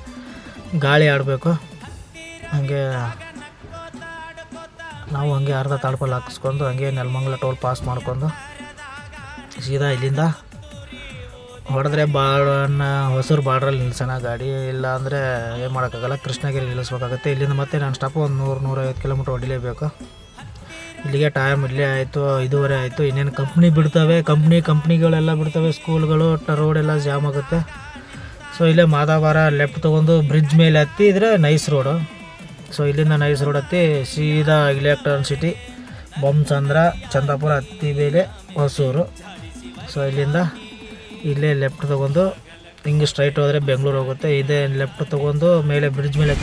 ಗಾಳಿ ಆಡಬೇಕು. ಹಂಗೆ ನಾವು ಹಂಗೆ ಅರ್ಧ ತಾಡ್ಪಲ್ ಹಾಕಿಸ್ಕೊಂಡು ಹಂಗೆ ನೆಲಮಂಗಲ ಟೋಲ್ ಪಾಸ್ ಮಾಡ್ಕೊಂಡು ಸೀದಾ ಇಲ್ಲಿಂದ ಹೊಡೆದ್ರೆ ಹೊಸೂರು ಬಾರ್ಡ್ರಲ್ಲಿ ನಿಲ್ಸೋಣ ಗಾಡಿ. ಇಲ್ಲ ಅಂದರೆ ಏನು ಮಾಡೋಕ್ಕಾಗಲ್ಲ, ಕೃಷ್ಣಗಿರಿ ನಿಲ್ಲಿಸ್ಬೇಕಾಗುತ್ತೆ. ಇಲ್ಲಿಂದ ಮತ್ತೆ ನಾನು ಸ್ಟಾಪು ಒಂದು 100-150 ಕಿಲೋಮೀಟ್ರ್ ಹೊಡಿಲೇಬೇಕು. ಇಲ್ಲಿಗೆ ಟೈಮ್ ಇಲ್ಲೇ ಆಯಿತು, 5:30 ಆಯಿತು. ಇನ್ನೇನು ಕಂಪ್ನಿ ಬಿಡ್ತವೆ, ಕಂಪ್ನಿಗಳೆಲ್ಲ ಬಿಡ್ತವೆ, ಸ್ಕೂಲ್ಗಳು, ರೋಡ್ ಎಲ್ಲ ಜಾಮ್ ಆಗುತ್ತೆ. ಸೊ ಇಲ್ಲೇ ಮಾದಾವರ ಲೆಫ್ಟ್ ತೊಗೊಂಡು ಬ್ರಿಡ್ಜ್ ಮೇಲೆ ಹತ್ತಿದ್ರೆ ನೈಸ್ ರೋಡು. ಸೊ ಇಲ್ಲಿಂದ ನೈಸ್ ರೋಡ್ ಹತ್ತಿ ಸೀದಾ electron city, Bommasandra, Chandapura, Attibele, Hosur. So ಇಲ್ಲಿಂದ ಇಲ್ಲೇ ಲೆಫ್ಟ್ ತೊಗೊಂಡು ಹಿಂಗೆ ಸ್ಟ್ರೈಟ್ ಹೋದರೆ ಬೆಂಗಳೂರು ಹೋಗುತ್ತೆ. ಇದೇ ಲೆಫ್ಟ್ ತೊಗೊಂಡು ಮೇಲೆ ಬ್ರಿಡ್ಜ್ ಮೇಲೆ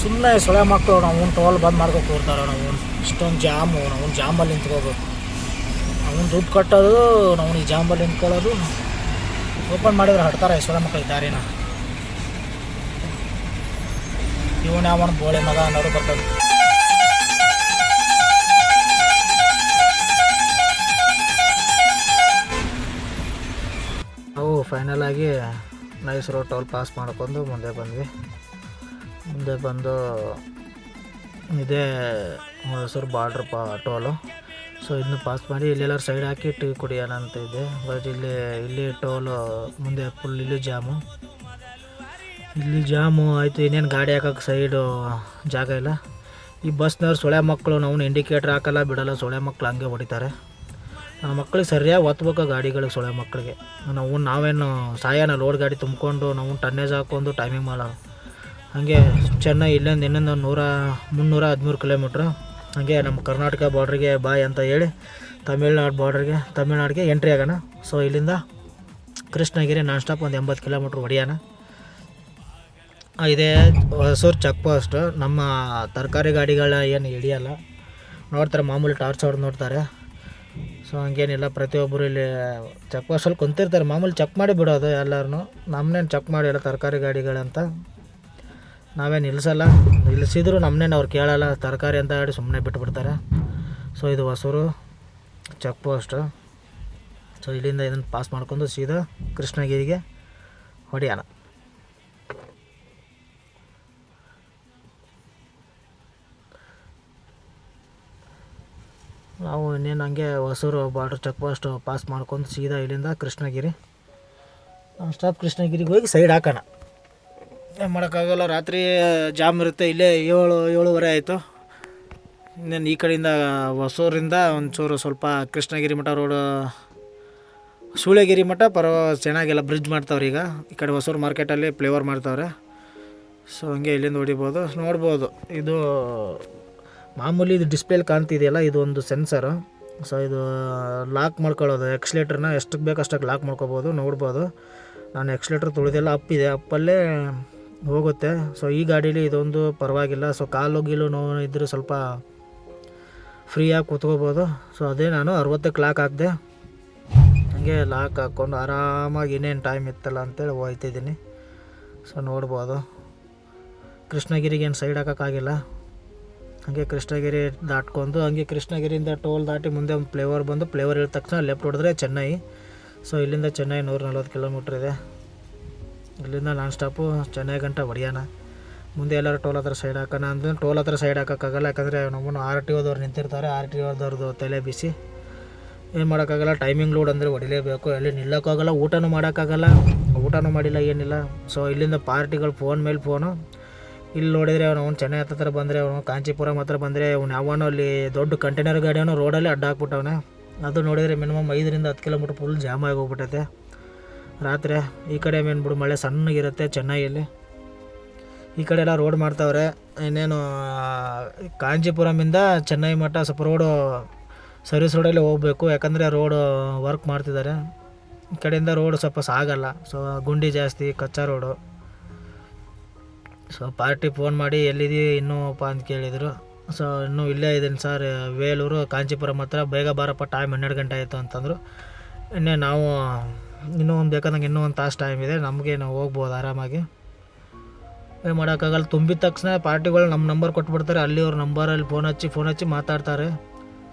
ಸುಮ್ಮನೆ ಸೊಳೆ ಮಕ್ಕಳು ನಾವು ಟೋಲ್ ಬಂದ್ ಮಾಡ್ಕೊಂಡು ಕೊಡ್ತಾರೆ. ನಾವು ಇಷ್ಟೊಂದು ಜಾಮು, ನಾವು ಜಾಂಬಲ್ಲಿ ನಿಂತ್ಕೋಬೇಕು. ಅವನು ದುಡ್ಡು ಕಟ್ಟೋದು, ನಾವು ಈ ಜಾಂಬಲ್ಲಿ ನಿಂತ್ಕೊಳ್ಳೋದು. ಓಪನ್ ಮಾಡಿದ್ರೆ ಹಡ್ತಾರೆ ಸೊಳೆ ಮಕ್ಕಳು ದಾರಿನ. ಇವನು ಯಾವನ ಬೋಳೆ ಮಗ ಅನ್ನೋರು ಬರ್ತದೆ. ನಾವು ಫೈನಲ್ ಆಗಿ ನೈಸ್ ರೋಡ್ ಟೋಲ್ ಪಾಸ್ ಮಾಡ್ಕೊಂಡು ಮುಂದೆ ಬಂದು ಇದೇ ಹೊಸೂರು ಬಾರ್ಡ್ರ್ ಟೋಲು. ಸೊ ಇದನ್ನು ಪಾಸ್ ಮಾಡಿ ಇಲ್ಲೆಲ್ಲರೂ ಸೈಡ್ ಹಾಕಿ ಟೀ ಕುಡಿಯೋಣ ಅಂತ ಇದೆ. ಬಟ್ ಇಲ್ಲಿ ಟೋಲು ಮುಂದೆ ಫುಲ್ ಇಲ್ಲಿ ಜಾಮು ಆಯಿತು. ಇನ್ನೇನು ಗಾಡಿ ಹಾಕೋಕ್ಕೆ ಸೈಡು ಜಾಗ ಇಲ್ಲ. ಈ ಬಸ್ನವ್ರು ಸೊಳೆ ಮಕ್ಕಳು ನಾವು ಇಂಡಿಕೇಟ್ರ್ ಹಾಕಲ್ಲ ಬಿಡಲ್ಲ, ಸೊಳೆ ಮಕ್ಕಳು ಹಂಗೆ ಹೊಡಿತಾರೆ. ನಮ್ಮ ಮಕ್ಳಿಗೆ ಸರಿಯಾಗಿ ಒತ್ತಬೇಕು ಗಾಡಿಗಳಿಗೆ, ಸೊಳೆ ಮಕ್ಕಳಿಗೆ. ನಾವೇನು ಸಾಯನ ಲೋಡ್ ಗಾಡಿ ತುಂಬಿಕೊಂಡು ನಾವು ಟನ್ನೇಜ್ ಹಾಕ್ಕೊಂಡು ಟೈಮಿಂಗ್ ಮಾಡೋದು. ಹಾಗೆ ಚೆನ್ನೈ ಇಲ್ಲಿಂದ ಇನ್ನೊಂದು 313 ಕಿಲೋಮೀಟ್ರು. ಹಾಗೆ ನಮ್ಮ ಕರ್ನಾಟಕ ಬಾರ್ಡ್ರಿಗೆ ಬಾಯ್ ಅಂತ ಹೇಳಿ ತಮಿಳ್ನಾಡಿಗೆ ಎಂಟ್ರಿ ಆಗೋಣ. ಸೊ ಇಲ್ಲಿಂದ ಕೃಷ್ಣಗಿರಿ ನಾನ್ ಸ್ಟಾಪ್ ಒಂದು 80 ಕಿಲೋಮೀಟ್ರ್ ಹೊಡಿಯೋಣ. ಇದೇ ಹೊಸೂರು ಚೆಕ್ ಪೋಸ್ಟ್. ನಮ್ಮ ತರಕಾರಿ ಗಾಡಿಗಳ ಏನು ಹಿಡಿಯಲ್ಲ, ನೋಡ್ತಾರೆ ಮಾಮೂಲಿ ಟಾರ್ಚ್ ಹೊಡೆದು ನೋಡ್ತಾರೆ. ಸೊ ಹಂಗೇನಿಲ್ಲ, ಪ್ರತಿಯೊಬ್ಬರು ಇಲ್ಲಿ ಚೆಕ್ ಪೋಸ್ಟಲ್ಲಿ ಕುಂತಿರ್ತಾರೆ. ಮಾಮೂಲಿ ಚೆಕ್ ಮಾಡಿ ಬಿಡೋದು ಎಲ್ಲರೂ. ನಮ್ಮನ್ನೇನು ಚೆಕ್ ಮಾಡಿಲ್ಲ ತರಕಾರಿ ಗಾಡಿಗಳಂತ, ನಾವೇನು ನಿಲ್ಲಿಸಿದ್ರು ನಮ್ಮನ್ನೇನು ಅವ್ರು ಕೇಳಲ್ಲ. ತರಕಾರಿ ಅಂತ ಹೇಳಿ ಸುಮ್ಮನೆ ಬಿಟ್ಬಿಡ್ತಾರೆ. ಸೊ ಇದು ಹೊಸೂರು ಚೆಕ್ ಪೋಸ್ಟು. ಸೊ ಇಲ್ಲಿಂದ ಇದನ್ನು ಪಾಸ್ ಮಾಡ್ಕೊಂಡು ಸೀದಾ ಕೃಷ್ಣಗಿರಿಗೆ ಹೊಡಿಯೋಣ. ನಾವು ಇನ್ನೇನು ಹಂಗೆ Hosur border check post pass ಮಾಡ್ಕೊಂಡು ಸೀದಾ ಇಲ್ಲಿಂದ ಕೃಷ್ಣಗಿರಿ ಸ್ಟಾಪ್. ಕೃಷ್ಣಗಿರಿಗೆ ಹೋಗಿ ಸೈಡ್ ಹಾಕೋಣ. ಏನು ಮಾಡೋಕ್ಕಾಗಲ್ಲ, ರಾತ್ರಿ ಜಾಮ್ ಇರುತ್ತೆ. ಇಲ್ಲೇ 7-7:30 ಆಯಿತು. ಇನ್ನೇನು ಈ ಕಡೆಯಿಂದ ಹೊಸೂರಿಂದ ಒಂಚೂರು ಸ್ವಲ್ಪ ಕೃಷ್ಣಗಿರಿ ಮಠ ರೋಡು, ಸೂಳೆಗಿರಿ ಮಠ ಚೆನ್ನಾಗಿಲ್ಲ, ಬ್ರಿಡ್ಜ್ ಮಾಡ್ತಾವ್ರೆ ಈಗ. ಈ ಕಡೆ ಹೊಸೂರು ಮಾರ್ಕೆಟಲ್ಲಿ ಫ್ಲೇವರ್ ಮಾಡ್ತಾವ್ರೆ. ಸೊ ಹಂಗೆ ಇಲ್ಲಿಂದ ಹೊಡಿಬೋದು, ನೋಡ್ಬೋದು. ಇದು ಮಾಮೂಲಿ ಇದು ಡಿಸ್ಪ್ಲೇಲಿ ಕಾಣ್ತಿದೆಯಲ್ಲ, ಇದು ಒಂದು ಸೆನ್ಸರು. ಸೊ ಇದು ಲಾಕ್ ಮಾಡ್ಕೊಳ್ಳೋದು, ಎಕ್ಸ್ಲೇಟ್ರನ್ನ ಎಷ್ಟಕ್ಕೆ ಬೇಕು ಅಷ್ಟಕ್ಕೆ ಲಾಕ್ ಮಾಡ್ಕೊಬೋದು, ನೋಡ್ಬೋದು. ನಾನು ಎಕ್ಸ್ಲೇಟ್ರ್ ತುಳಿದೆಲ್ಲ ಅಪ್ಪಿದೆ, ಅಪ್ಪಲ್ಲೇ ಹೋಗುತ್ತೆ. ಸೊ ಈ ಗಾಡೀಲಿ ಇದೊಂದು ಪರವಾಗಿಲ್ಲ. ಸೊ ಕಾಲು ಗೀಲು ನೋವು ಇದ್ದರೆ ಸ್ವಲ್ಪ ಫ್ರೀಯಾಗಿ ಕೂತ್ಕೋಬೋದು. ಸೊ ಅದೇ ನಾನು 60ಕ್ಕೆ ಲಾಕ್ ಹಾಕಿದೆ. ಹಾಗೆ ಲಾಕ್ ಹಾಕ್ಕೊಂಡು ಆರಾಮಾಗಿ ಇನ್ನೇನು ಟೈಮ್ ಇತ್ತಲ್ಲ ಅಂತೇಳಿ ಹೋಗ್ತಿದ್ದೀನಿ. ಸೊ ನೋಡ್ಬೋದು, ಕೃಷ್ಣಗಿರಿಗೇನು ಸೈಡ್ ಹಾಕೋಕ್ಕಾಗಿಲ್ಲ. ಹಾಗೆ ಕೃಷ್ಣಗಿರಿ ದಾಟ್ಕೊಂಡು ಹಂಗೆ ಕೃಷ್ಣಗಿರಿಯಿಂದ ಟೋಲ್ ದಾಟಿ ಮುಂದೆ ಒಂದು ಫ್ಲೇವರ್ ಬಂದು, ಫ್ಲೇವರ್ ಇಳಿದ ತಕ್ಷಣ ಲೆಫ್ಟ್ ಹೊಡೆದ್ರೆ ಚೆನ್ನೈ. ಸೊ ಇಲ್ಲಿಂದ ಚೆನ್ನೈ 140 ಕಿಲೋಮೀಟ್ರ್ ಇದೆ. ಇಲ್ಲಿಂದ ನಾನ್ ಸ್ಟಾಪು ಚೆನ್ನೈ ಗಂಟ ಹೊಡಿಯೋಣ. ಮುಂದೆ ಎಲ್ಲರೂ ಟೋಲ್ ಹತ್ರ ಸೈಡ್ ಹಾಕೋಣ ಅಂದರೆ ಟೋಲ್ ಹತ್ರ ಸೈಡ್ ಹಾಕೋಕ್ಕಾಗಲ್ಲ, ಯಾಕಂದರೆ ನಮ್ಮನ್ನು RTOದವ್ರು ನಿಂತಿರ್ತಾರೆ. RTOದವ್ರದ್ದು ತಲೆ ಬಿಸಿ, ಏನು ಮಾಡೋಕ್ಕಾಗಲ್ಲ. ಟೈಮಿಂಗ್ ಲೋಡ್ ಅಂದರೆ ಹೊಡಿಲೇಬೇಕು. ಎಲ್ಲಿ ನಿಲ್ಲೋಕ್ಕಾಗಲ್ಲ, ಊಟನೂ ಮಾಡೋಕ್ಕಾಗಲ್ಲ. ಊಟನೂ ಮಾಡಿಲ್ಲ, ಏನಿಲ್ಲ. ಸೊ ಇಲ್ಲಿಂದ ಪಾರ್ಟಿಗಳು ಫೋನ್ ಮೇಲೆ ಫೋನು. ಇಲ್ಲಿ ನೋಡಿದರೆ ಅವ್ನು ಚೆನ್ನೈ ಹತ್ರ ಬಂದರೆ, ಅವನು ಕಾಂಚೀಪುರಂ ಹತ್ರ ಬಂದರೆ ಅವ್ನು ಯಾವನೋ ಅಲ್ಲಿ ದೊಡ್ಡ ಕಂಟೈನರ್ ಗಾಡಿಯವನು ರೋಡಲ್ಲಿ ಅಡ್ಡ ಹಾಕ್ಬಿಟ್ಟವನೆ. ಅದು ನೋಡಿದರೆ ಮಿನಿಮಮ್ 5-10 ಕಿಲೋಮೀಟ್ರ್ ಫುಲ್ ಜಾಮ್ ಆಗಿ ಹೋಗ್ಬಿಟ್ಟೈತೆ ರಾತ್ರಿ. ಈ ಕಡೆ ಮೇನ್ಬಿಡು ಮಳೆ ಸಣ್ಣಗಿರುತ್ತೆ ಚೆನ್ನೈಯಲ್ಲಿ. ಈ ಕಡೆ ಎಲ್ಲ ರೋಡ್ ಮಾಡ್ತಾವ್ರೆ. ಇನ್ನೇನು ಕಾಂಚೀಪುರಮಿಂದ ಚೆನ್ನೈ ಮಟ್ಟ ಸ್ವಲ್ಪ ರೋಡು ಸರ್ವಿಸ್ ರೋಡಲ್ಲೇ ಹೋಗಬೇಕು, ಯಾಕಂದರೆ ರೋಡು ವರ್ಕ್ ಮಾಡ್ತಿದ್ದಾರೆ. ಈ ಕಡೆಯಿಂದ ರೋಡ್ ಸ್ವಲ್ಪ ಸಾಗಲ್ಲ, ಸೊ ಗುಂಡಿ ಜಾಸ್ತಿ, ಕಚ್ಚಾ ರೋಡು. ಸೊ ಪಾರ್ಟಿ ಫೋನ್ ಮಾಡಿ ಎಲ್ಲಿದ್ದೀವಿ ಇನ್ನೂಪ್ಪ ಅಂತ ಕೇಳಿದರು. ಸೊ ಇನ್ನೂ ಇಲ್ಲೇ ಇದ್ದೀನಿ ಸರ್, ವೇಲೂರು ಕಾಂಚೀಪುರಂ ಹತ್ರ, ಬೇಗ ಬಾರಪ್ಪ, ಟೈಮ್ 12 ಗಂಟೆ ಆಯಿತು ಅಂತಂದರು. ನಾವು ಇನ್ನೂ ಒಂದು ಬೇಕಾದಂಗೆ ಇನ್ನೂ ಒಂದು ತಾಸು ಟೈಮ್ ಇದೆ ನಮಗೆ, ನಾವು ಹೋಗ್ಬೋದು ಆರಾಮಾಗಿ. ಏನು ಮಾಡೋಕ್ಕಾಗಲ್ಲ. ತುಂಬಿದ ತಕ್ಷಣ ಪಾರ್ಟಿಗಳು ನಮ್ಮ ನಂಬರ್ ಕೊಟ್ಬಿಡ್ತಾರೆ. ಅಲ್ಲಿ ಅವ್ರ ನಂಬರಲ್ಲಿ ಫೋನ್ ಹಚ್ಚಿ ಮಾತಾಡ್ತಾರೆ.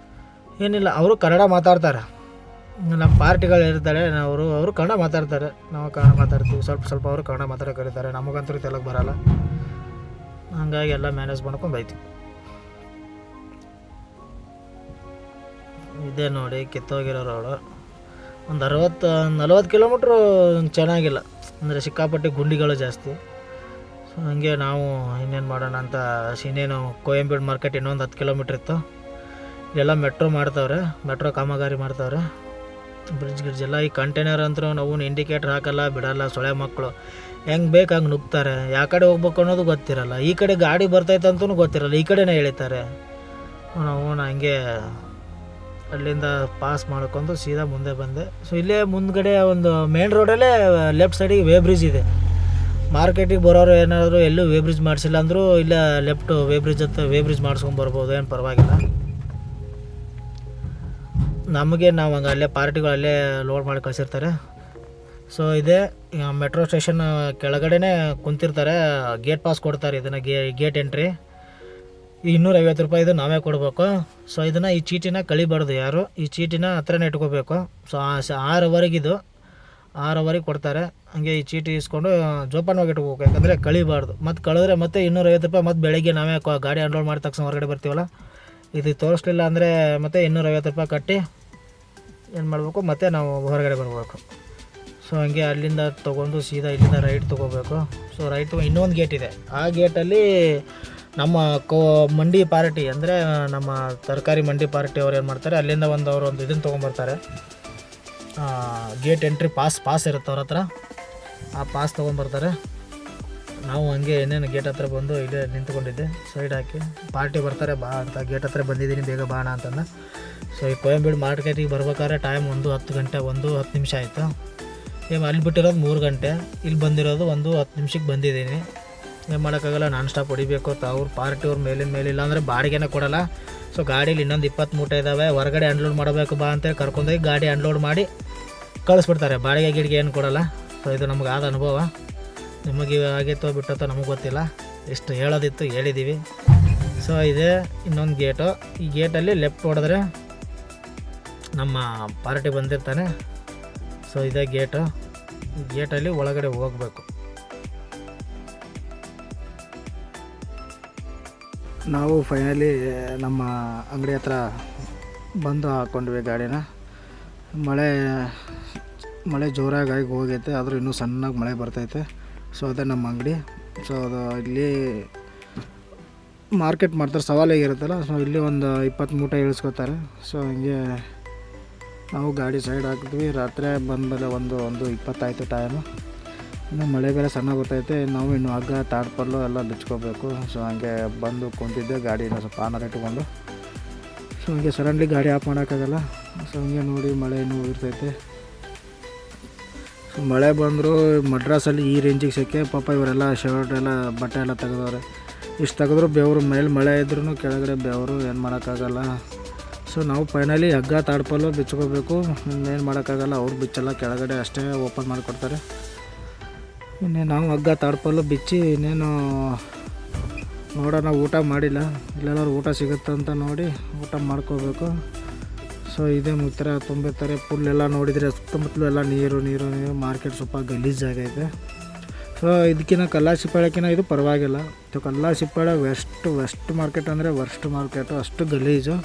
ಏನಿಲ್ಲ, ಅವರು ಕನ್ನಡ ಮಾತಾಡ್ತಾರೆ. ನಮ್ಮ ಪಾರ್ಟಿಗಳು ಇರ್ತಾರೆ, ಅವರು ಕನ್ನಡ ಮಾತಾಡ್ತಾರೆ, ನಾವು ಕನ್ನಡ ಮಾತಾಡ್ತೀವಿ. ಸ್ವಲ್ಪ ಅವರು ಕನ್ನಡ ಮಾತಾಡೋಕೆ ಕರೀತಾರೆ. ನಮಗಂತೂ ತೆಲುಗು ಬರೋಲ್ಲ, ಹಂಗಾಗಿ ಎಲ್ಲ ಮ್ಯಾನೇಜ್ ಮಾಡ್ಕೊಂಡು ಬೈತೀವಿ. ಇದೇ ನೋಡಿ ಕಿತ್ತೋಗಿರೋ ರೋಡು. ಒಂದು 40 ಕಿಲೋಮೀಟ್ರು ಚೆನ್ನಾಗಿಲ್ಲ, ಅಂದರೆ ಸಿಕ್ಕಾಪಟ್ಟೆ ಗುಂಡಿಗಳು ಜಾಸ್ತಿ. ಸೊ ಹಾಗೆ ನಾವು ಇನ್ನೇನು ಮಾಡೋಣ ಅಂತ, ಇನ್ನೇನು ಕೋಯಂಬೇಡು ಮಾರ್ಕೆಟ್ ಇನ್ನೊಂದು 10 ಕಿಲೋಮೀಟ್ರ್ ಇತ್ತು. ಇಲ್ಲೆಲ್ಲ ಮೆಟ್ರೋ ಕಾಮಗಾರಿ ಮಾಡ್ತಾವ್ರೆ, ಬ್ರಿಡ್ಜ್ ಎಲ್ಲ. ಈ ಕಂಟೈನರ್ ಅಂತೂ ನಾವು ಇಂಡಿಕೇಟ್ರ್ ಹಾಕಲ್ಲ, ಬಿಡಲ್ಲ. ಸೊಳ್ಳೆ ಮಕ್ಕಳು ಹೆಂಗೆ ಬೇಕು ಹಂಗೆ ನುಗ್ತಾರೆ. ಯಾವ ಕಡೆ ಹೋಗ್ಬೇಕು ಅನ್ನೋದು ಗೊತ್ತಿರಲ್ಲ. ಈ ಕಡೆ ಗಾಡಿ ಬರ್ತೈತೆ ಅಂತೂ ಗೊತ್ತಿರಲ್ಲ, ಈ ಕಡೆನೇ ಎಳಿತಾರೆ. ನಾವು ಹಂಗೆ ಅಲ್ಲಿಂದ ಪಾಸ್ ಮಾಡ್ಕೊಂಡು ಸೀದಾ ಮುಂದೆ ಬಂದೆ. ಸೊ ಇಲ್ಲೇ ಮುಂದ್ಗಡೆ ಒಂದು ಮೇನ್ ರೋಡಲ್ಲೇ ಲೆಫ್ಟ್ ಸೈಡಿಗೆ ವೇ ಬ್ರಿಡ್ಜ್ ಇದೆ. ಮಾರ್ಕೆಟಿಗೆ ಬರೋರು ಏನಾದರೂ ಎಲ್ಲೂ ವೇ ಬ್ರಿಡ್ಜ್ ಮಾಡಿಸಿಲ್ಲ ಅಂದರೂ ಇಲ್ಲ, ಲೆಫ್ಟು ವೇ ಬ್ರಿಡ್ಜ್ ಮಾಡಿಸ್ಕೊಂಬರ್ಬೋದು, ಏನು ಪರವಾಗಿಲ್ಲ. ನಾವು ಹಂಗೆ ಅಲ್ಲೇ ಪಾರ್ಟಿಗಳು ಅಲ್ಲೇ ಲೋಡ್ ಮಾಡಿ ಕಳಿಸಿರ್ತಾರೆ. ಸೊ ಇದೇ ಮೆಟ್ರೋ ಸ್ಟೇಷನ್ ಕೆಳಗಡೆನೇ ಕುಂತಿರ್ತಾರೆ, ಗೇಟ್ ಪಾಸ್ ಕೊಡ್ತಾರೆ. ಇದನ್ನು ಗೇಟ್ ಎಂಟ್ರಿ 250 ರೂಪಾಯಿ, ಇದು ನಾವೇ ಕೊಡಬೇಕು. ಸೊ ಇದನ್ನು, ಈ ಚೀಟಿನ ಕಳಿಬಾರ್ದು ಯಾರು, ಈ ಚೀಟಿನ ಹತ್ರನೇ ಇಟ್ಕೋಬೇಕು. ಸೊ 6 ಅವರಿಗೆ ಕೊಡ್ತಾರೆ. ಹಂಗೆ ಈ ಚೀಟಿ ಇಸ್ಕೊಂಡು ಜೋಪಾನವಾಗಿ ಇಟ್ಕೋಬೇಕು, ಯಾಕಂದರೆ ಕಳಿಬಾರ್ದು. ಮತ್ತು ಕಳೆದ್ರೆ ಮತ್ತೆ 250 ರೂಪಾಯಿ. ಮತ್ತು ಬೆಳಗ್ಗೆ ನಾವೇ ಗಾಡಿ ಅನ್ಲೋಡ್ ಮಾಡಿದ ತಕ್ಷಣ ಹೊರಗಡೆ ಬರ್ತೀವಲ್ಲ, ಇದು ತೋರಿಸ್ಲಿಲ್ಲ ಅಂದರೆ ಮತ್ತೆ 250 ರೂಪಾಯಿ ಕಟ್ಟಿ ಏನು ಮಾಡಬೇಕು, ಮತ್ತು ನಾವು ಹೊರಗಡೆ ಬರಬೇಕು. ಸೊ ಹಂಗೆ ಅಲ್ಲಿಂದ ತೊಗೊಂಡು ಸೀದಾ ಇಲ್ಲಿಂದ ರೈಟ್ ತೊಗೋಬೇಕು. ಸೊ ರೈಟ್ ಇನ್ನೊಂದು ಗೇಟ್ ಇದೆ. ಆ ಗೇಟಲ್ಲಿ ನಮ್ಮ ಮಂಡಿ ಪಾರ್ಟಿ, ಅಂದರೆ ನಮ್ಮ ತರಕಾರಿ ಮಂಡಿ ಪಾರ್ಟಿ ಅವ್ರು ಏನು ಮಾಡ್ತಾರೆ, ಅಲ್ಲಿಂದ ಅವರು ಒಂದು ಇದನ್ನು ತೊಗೊಂಬರ್ತಾರೆ. ಗೇಟ್ ಎಂಟ್ರಿ ಪಾಸ್ ಇರುತ್ತೆ ಅವ್ರ ಹತ್ರ, ಆ ಪಾಸ್ ತೊಗೊಂಬರ್ತಾರೆ. ನಾವು ಹಂಗೆ ಏನೇನು ಗೇಟ್ ಹತ್ರ ಬಂದು ಇಲ್ಲೇ ನಿಂತ್ಕೊಂಡಿದ್ದೆ, ಸೈಡ್ ಹಾಕಿ. ಪಾರ್ಟಿ ಬರ್ತಾರೆ ಬಾ ಅಂತ, ಗೇಟ್ ಹತ್ರ ಬಂದಿದ್ದೀನಿ ಬೇಗ ಬಾಣ ಅಂತಂದ. ಸೊ ಈ ಕೋಯಂಬೇಡು ಮಾರ್ಕೆಟಿಗೆ ಬರ್ಬೇಕಾದ್ರೆ ಟೈಮ್ 10 ಗಂಟೆ 10 ನಿಮಿಷ ಆಯಿತು. ಅಲ್ಲಿ ಬಿಟ್ಟಿರೋದು 3 ಗಂಟೆ, ಇಲ್ಲಿ ಬಂದಿರೋದು 10 ನಿಮಿಷಕ್ಕೆ ಬಂದಿದ್ದೀನಿ. ಏನು ಮಾಡೋಕ್ಕಾಗಲ್ಲ, ನಾನ್ ಸ್ಟಾಪ್ ಹೊಡಿಬೇಕು. ಅವ್ರ ಪಾರ್ಟಿ ಅವ್ರ ಮೇಲೆ ಇಲ್ಲಾಂದರೆ ಬಾಡಿಗೆನೇ ಕೊಡೋಲ್ಲ. ಸೊ ಗಾಡೀಲಿ ಇನ್ನೊಂದು 20 ಮೂಟೆ ಇದ್ದಾವೆ, ಹೊರಗಡೆ ಅನ್ಲೋಡ್ ಮಾಡಬೇಕು ಬಾ ಅಂತೇಳಿ ಕರ್ಕೊಂಡೋಗಿ ಗಾಡಿ ಅನ್ಲೋಡ್ ಮಾಡಿ ಕಳಿಸ್ಬಿಡ್ತಾರೆ. ಬಾಡಿಗೆ ಗಿಡಿಗೆ ಏನು ಕೊಡೋಲ್ಲ. ಸೊ ಇದು ನಮ್ಗೆ ಆದ ಅನುಭವ. ನಿಮಗೆ ಆಗೈತೋ ಬಿಟ್ಟತ್ತೋ ನಮಗೆ ಗೊತ್ತಿಲ್ಲ, ಎಷ್ಟು ಹೇಳೋದಿತ್ತು ಹೇಳಿದ್ದೀವಿ. ಸೊ ಇದೇ ಇನ್ನೊಂದು ಗೇಟು. ಈ ಗೇಟಲ್ಲಿ ಲೆಫ್ಟ್ ಹೊಡೆದ್ರೆ ನಮ್ಮ ಪಾರ್ಟಿ ಬಂದಿರ್ತಾನೆ. ಸೊ ಇದೇ ಗೇಟು. ಈ ಗೇಟಲ್ಲಿ ಒಳಗಡೆ ಹೋಗಬೇಕು. ನಾವು ಫೈನಲಿ ನಮ್ಮ ಅಂಗಡಿ ಹತ್ರ ಬಂದು ಹಾಕ್ಕೊಂಡ್ವಿ ಗಾಡಿನ. ಮಳೆ ಜೋರಾಗಿ ಹೋಗೈತೆ, ಆದರೂ ಇನ್ನೂ ಸಣ್ಣಗೆ ಮಳೆ ಬರ್ತೈತೆ. ಸೊ ಅದೇ ನಮ್ಮ ಅಂಗಡಿ. ಸೊ ಅದು ಇಲ್ಲಿ ಮಾರ್ಕೆಟ್ ಮಾಡ್ತಾರೆ, ಸವಾಲಾಗಿರುತ್ತಲ್ಲ. ಸೊ ಇಲ್ಲಿ ಒಂದು 20 ಮೂಟೆ ಇಳಿಸ್ಕೊತಾರೆ. ಸೊ ಹಂಗೆ ನಾವು ಗಾಡಿ ಸೈಡ್ ಹಾಕಿದ್ವಿ. ರಾತ್ರಿ ಬಂದಮೇಲೆ ಒಂದು 20 ಆಯಿತು ಟೈಮು. ಇನ್ನು ಮಳೆ ಬೇರೆ ಸಣ್ಣ ಬರ್ತೈತೆ. ನಾವು ಇನ್ನು ಹಗ್ಗ ತಾಡ್ಪಲ್ಲು ಎಲ್ಲ ಬಿಚ್ಕೋಬೇಕು. ಸೊ ಹಂಗೆ ಬಂದು ಕುಂತಿದ್ದೆ, ಗಾಡಿನ ಸ್ವಲ್ಪ ಆನರ್ ಇಟ್ಕೊಂಡು. ಸೊ ಹಂಗೆ ಸಡನ್ಲಿ ಗಾಡಿ ಆಫ್ ಮಾಡೋಕ್ಕಾಗಲ್ಲ. ಸೊ ಹಂಗೆ ನೋಡಿ ಮಳೆ ಇನ್ನೂ ಇರ್ತೈತೆ. ಸೊ ಮಳೆ ಬಂದರೂ ಮಡ್ರಾಸಲ್ಲಿ ಈ ರೇಂಜಿಗೆ ಸೆಕೆ. ಪಾಪ ಇವರೆಲ್ಲ ಶರ್ಟ್ ಎಲ್ಲ ಬಟ್ಟೆ ಎಲ್ಲ ತೆಗೆದವ್ರೆ. ಇಷ್ಟು ತೆಗೆದ್ರು ಬೆವರು, ಮೇಲೆ ಮಳೆ ಇದ್ರೂ ಕೆಳಗಡೆ ಬೆವರು, ಏನು ಮಾಡೋಕ್ಕಾಗಲ್ಲ. ಸೊ ನಾವು ಫೈನಲಿ ಹಗ್ಗ ತಾಡ್ಪಲ್ಲು ಬಿಚ್ಕೋಬೇಕು. ಇನ್ನೇನು ಮಾಡೋಕ್ಕಾಗಲ್ಲ, ಅವ್ರು ಬಿಚ್ಚಲ್ಲ, ಕೆಳಗಡೆ ಅಷ್ಟೇ ಓಪನ್ ಮಾಡಿಕೊಡ್ತಾರೆ. ಇನ್ನೇನು ನಾವು ಹಗ್ಗ ತಾಡ್ಪಲ್ಲು ಬಿಚ್ಚಿ ಇನ್ನೇನು ನೋಡೋಣ. ಊಟ ಮಾಡಿಲ್ಲ, ಇಲ್ಲೆಲ್ಲರೂ ಊಟ ಸಿಗುತ್ತಂತ ನೋಡಿ ಊಟ ಮಾಡ್ಕೋಬೇಕು. ಸೊ ಇದೇ ಮುತ್ತರ ತುಂಬಿರ್ತಾರೆ ಫುಲ್ಲೆಲ್ಲ. ನೋಡಿದರೆ ಸುತ್ತಮುತ್ತಲು ಎಲ್ಲ ನೀರು. ಮಾರ್ಕೆಟ್ ಸ್ವಲ್ಪ ಗಲೀಜಾಗೈತೆ. ಸೊ ಇದಕ್ಕಿಂತ ಕಲ್ಲಾಸಿಪಾಳ್ಯಕ್ಕಿಂತ ಇದು ಪರವಾಗಿಲ್ಲ. ಸೊ ಕಲ್ಲಾಸಿಪಾಳ್ಯ ವೆಸ್ಟ್ ಮಾರ್ಕೆಟ್ ಅಂದರೆ ವರ್ಸ್ಟ್ ಮಾರ್ಕೆಟು, ಅಷ್ಟು ಗಲೀಜು.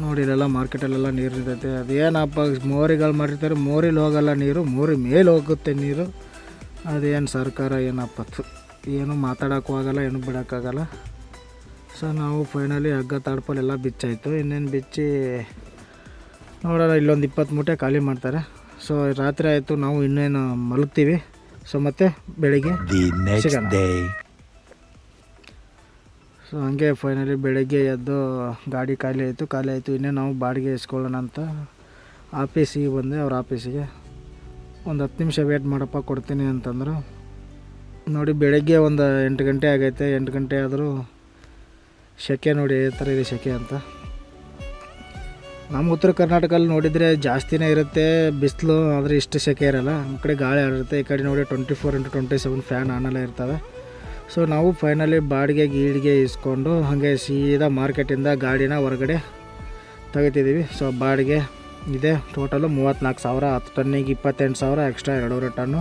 ನೋಡಿ ಇಲ್ಲೆಲ್ಲ ಮಾರ್ಕೆಟಲ್ಲೆಲ್ಲ ನೀರು ಇರ್ತೈತೆ. ಅದೇನಪ್ಪ ಮೋರಿಗಳು ಮಾಡಿರ್ತಾರೆ, ಮೋರಿಲಿ ಹೋಗಲ್ಲ ನೀರು, ಮೋರಿ ಮೇಲೆ ಹೋಗುತ್ತೆ ನೀರು. ಅದೇನು ಸರ್ಕಾರ ಏನಪ್ಪ, ಏನು ಮಾತಾಡೋಕ್ಕೂ ಆಗಲ್ಲ, ಏನು ಬಿಡೋಕ್ಕಾಗಲ್ಲ. ಸೊ ನಾವು ಫೈನಲಿ ಹಗ್ಗ ತಾಡ್ಪಲ್ಲೆಲ್ಲ ಬಿಚ್ಚಾಯಿತು. ಇನ್ನೇನು ಬಿಚ್ಚಿ ನೋಡೋಣ, ಇಲ್ಲೊಂದು 20 ಮೂಟೆ ಖಾಲಿ ಮಾಡ್ತಾರೆ. ಸೊ ರಾತ್ರಿ ಆಯಿತು, ನಾವು ಇನ್ನೇನು ಮಲಗ್ತೀವಿ. ಸೊ ಮತ್ತೆ ಬೆಳಿಗ್ಗೆ ಸಿಗೋಣ. ಸೊ ಹಂಗೆ ಫೈನಲಿ ಬೆಳಗ್ಗೆ ಎದ್ದು ಗಾಡಿ ಖಾಲಿ ಆಯಿತು ಇನ್ನೇ ನಾವು ಬಾಡಿಗೆ ಇಸ್ಕೊಳ್ಳೋಣ ಅಂತ ಆಫೀಸಿಗೆ ಬಂದೆ. ಅವ್ರ ಆಫೀಸಿಗೆ ಒಂದು 10 ನಿಮಿಷ ವೇಟ್ ಮಾಡಪ್ಪ ಕೊಡ್ತೀನಿ ಅಂತಂದರು. ನೋಡಿ ಬೆಳಗ್ಗೆ ಒಂದು 8 ಗಂಟೆ ಆಗೈತೆ. 8 ಗಂಟೆ ಆದರೂ ಸೆಕೆ ನೋಡಿ ಈ ಥರ ಇದೆ ಸೆಕೆ ಅಂತ. ನಮ್ಮ ಉತ್ತರ ಕರ್ನಾಟಕದಲ್ಲಿ ನೋಡಿದರೆ ಜಾಸ್ತಿನೇ ಇರುತ್ತೆ ಬಿಸಿಲು, ಆದರೆ ಇಷ್ಟು ಸೆಕೆ ಇರೋಲ್ಲ. ಈ ಕಡೆ ಗಾಳಿ ಆಡಿರುತ್ತೆ, ಈ ಕಡೆ ನೋಡಿ 24x27 ಫ್ಯಾನ್ ಆನಲ್ಲೇ ಇರ್ತವೆ. ಸೊ ನಾವು ಫೈನಲಿ ಬಾಡಿಗೆ ಇಸ್ಕೊಂಡು ಹಾಗೆ ಸೀದಾ ಮಾರ್ಕೆಟಿಂದ ಗಾಡಿನ ಹೊರಗಡೆ ತೆಗಿತಿದ್ದೀವಿ. ಸೊ ಬಾಡಿಗೆ ಇದೆ ಟೋಟಲು 34,000, 10 ಟನ್ನಿಗೆ 28,000 ಎಕ್ಸ್ಟ್ರಾ 2.5 ಟನ್ನು.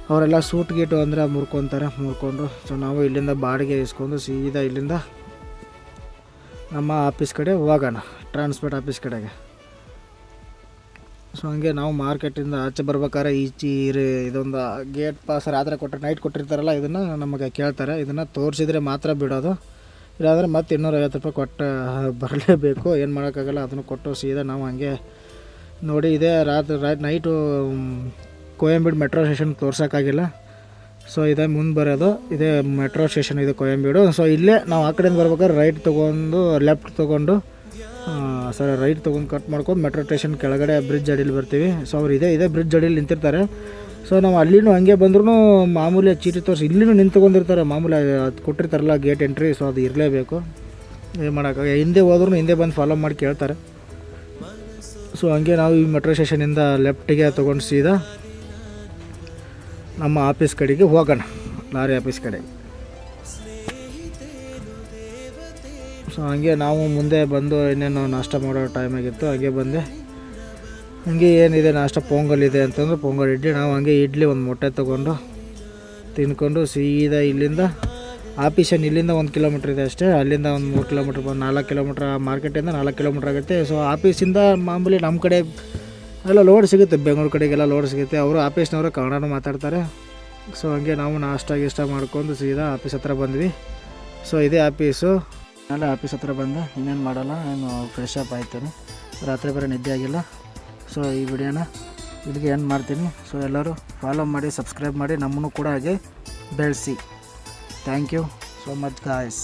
ಅವರೆಲ್ಲ ಸೂಟ್ ಗೀಟು ಅಂದರೆ ಮುರ್ಕೊಂಡು ಸೊ ನಾವು ಇಲ್ಲಿಂದ ಬಾಡಿಗೆ ಇಸ್ಕೊಂಡು ಸೀದಾ ಇಲ್ಲಿಂದ ನಮ್ಮ ಆಫೀಸ್ ಕಡೆ ಹೋಗೋಣ, ಟ್ರಾನ್ಸ್ಪೋರ್ಟ್ ಆಫೀಸ್ ಕಡೆಗೆ. ಸೊ ಹಂಗೆ ನಾವು ಮಾರ್ಕೆಟಿಂದ ಆಚೆ ಬರ್ಬೇಕಾದ್ರೆ ಇದೊಂದು ಗೇಟ್ ಪಾಸ್ ರಾತ್ರಿ ನೈಟ್ ಕೊಟ್ಟಿರ್ತಾರಲ್ಲ, ಇದನ್ನು ನಮಗೆ ಕೇಳ್ತಾರೆ. ಇದನ್ನು ತೋರಿಸಿದ್ರೆ ಮಾತ್ರ ಬಿಡೋದು, ಇಲ್ಲಾಂದರೆ ಮತ್ತೆ 250 ರೂಪಾಯಿ ಕೊಟ್ಟು ಬರಲೇಬೇಕು. ಏನು ಮಾಡೋಕ್ಕಾಗಲ್ಲ, ಅದನ್ನು ಕೊಟ್ಟು ಸೀದಾ ನಾವು ಹಂಗೆ ನೋಡಿ ಇದೇ ನೈಟು ಕೊಯಂಬೀಡು ಮೆಟ್ರೋ ಸ್ಟೇಷನ್ ತೋರ್ಸೋಕ್ಕಾಗಿಲ್ಲ. ಸೊ ಇದೇ ಮುಂದೆ ಬರೋದು, ಇದೇ ಮೆಟ್ರೋ ಸ್ಟೇಷನ್ ಇದೆ ಕೊಯಂಬೀಡು. ಸೊ ಇಲ್ಲೇ ನಾವು ಆ ಕಡೆಯಿಂದ ಬರ್ಬೇಕಾದ್ರೆ ರೈಟ್ ತೊಗೊಂಡು ಕಟ್ ಮಾಡ್ಕೊಂಡು ಮೆಟ್ರೋ ಸ್ಟೇಷನ್ ಕೆಳಗಡೆ ಬ್ರಿಡ್ಜ್ ಅಡಿಲಿ ಬರ್ತೀವಿ. ಸೊ ಅವ್ರು ಇದೇ ಬ್ರಿಡ್ಜ್ ಅಡಿಲಿ ನಿಂತಿರ್ತಾರೆ. ಸೊ ನಾವು ಅಲ್ಲಿನೂ ಹಂಗೆ ಬಂದ್ರೂ ಮಾಮೂಲಿ ಚೀಟಿ ತೋರಿಸಿ ಇಲ್ಲಿನೂ ನಿಂತ್ಕೊಂಡಿರ್ತಾರೆ. ಮಾಮೂಲಿ ಅದು ಕೊಟ್ಟಿರ್ತಾರಲ್ಲ ಗೇಟ್ ಎಂಟ್ರಿ, ಸೊ ಅದು ಇರಲೇಬೇಕು. ಏನು ಮಾಡೋಕ್ಕಾಗ, ಹಿಂದೆ ಹೋದ್ರೂ ಹಿಂದೆ ಬಂದು ಫಾಲೋ ಮಾಡಿ ಕೇಳ್ತಾರೆ. ಸೊ ಹಂಗೆ ನಾವು ಈ ಮೆಟ್ರೋ ಸ್ಟೇಷನಿಂದ ಲೆಫ್ಟಿಗೆ ತೊಗೊಂಡು ಸೀದಾ ನಮ್ಮ ಆಫೀಸ್ ಕಡೆಗೆ ಹೋಗೋಣ, ಲಾರಿ ಆಫೀಸ್ ಕಡೆಗೆ. ಸೊ ಹಂಗೆ ನಾವು ಮುಂದೆ ಬಂದು ಇನ್ನೇನು ನಾಷ್ಟ ಮಾಡೋ ಟೈಮ್ ಆಗಿತ್ತು. ಹಾಗೆ ಬಂದೆ, ಹಂಗೆ ಏನಿದೆ ನಾಷ್ಟ ಪೊಂಗಲ್ ಇದೆ ಅಂತಂದ್ರೆ ಪೊಂಗಲ್ ಇಡ್ಲಿ. ನಾವು ಹಂಗೆ ಇಡ್ಲಿ ಒಂದು ಮೊಟ್ಟೆ ತೊಗೊಂಡು ತಿನ್ಕೊಂಡು ಸೀದಾ ಇಲ್ಲಿಂದ ಆಫೀಸನ್ನು ಇಲ್ಲಿಂದ 1 ಕಿಲೋಮೀಟ್ರ್ ಇದೆ ಅಷ್ಟೇ. ಅಲ್ಲಿಂದ ಒಂದು 3 ಕಿಲೋಮೀಟ್ರ್ 4 ಕಿಲೋಮೀಟ್ರ್, ಮಾರ್ಕೆಟಿಂದ 4 ಕಿಲೋಮೀಟ್ರ್ ಆಗುತ್ತೆ. ಸೊ ಆಫೀಸಿಂದ ಮಾಮೂಲಿ ನಮ್ಮ ಕಡೆ ಎಲ್ಲ ಲೋಡ್ ಸಿಗುತ್ತೆ, ಬೆಂಗಳೂರು ಕಡೆಗೆಲ್ಲ ಲೋಡ್ ಸಿಗುತ್ತೆ. ಅವರು ಆಫೀಸ್ನವರು ಕನ್ನಡನೂ ಮಾತಾಡ್ತಾರೆ. ಸೊ ಹಂಗೆ ನಾವು ನಾಷ್ಟ ಮಾಡ್ಕೊಂಡು ಸೀದಾ ಆಫೀಸ್ ಹತ್ರ ಬಂದ್ವಿ. ಸೊ ಇದೇ ಆಫೀಸು. ನಾಳೆ ಆಫೀಸ್ ಹತ್ರ ಬಂದೆ, ಇನ್ನೇನು ಮಾಡೋಲ್ಲ, ನಾನು ಫ್ರೆಶ್ ಅಪ್ ಆಯ್ತೀನಿ. ರಾತ್ರಿ ಬರೋ ನಿದ್ದೆ ಆಗಿಲ್ಲ. ಸೊ ಈ ವಿಡಿಯೋನ ಇಲ್ಲಿಗೆ ಏನು ಮಾಡ್ತೀನಿ. ಸೊ ಎಲ್ಲರೂ ಫಾಲೋ ಮಾಡಿ, ಸಬ್ಸ್ಕ್ರೈಬ್ ಮಾಡಿ, ನಮ್ಮನ್ನು ಕೂಡ ಹಾಗೆ ಬೆಳೆಸಿ. Thank you so much guys.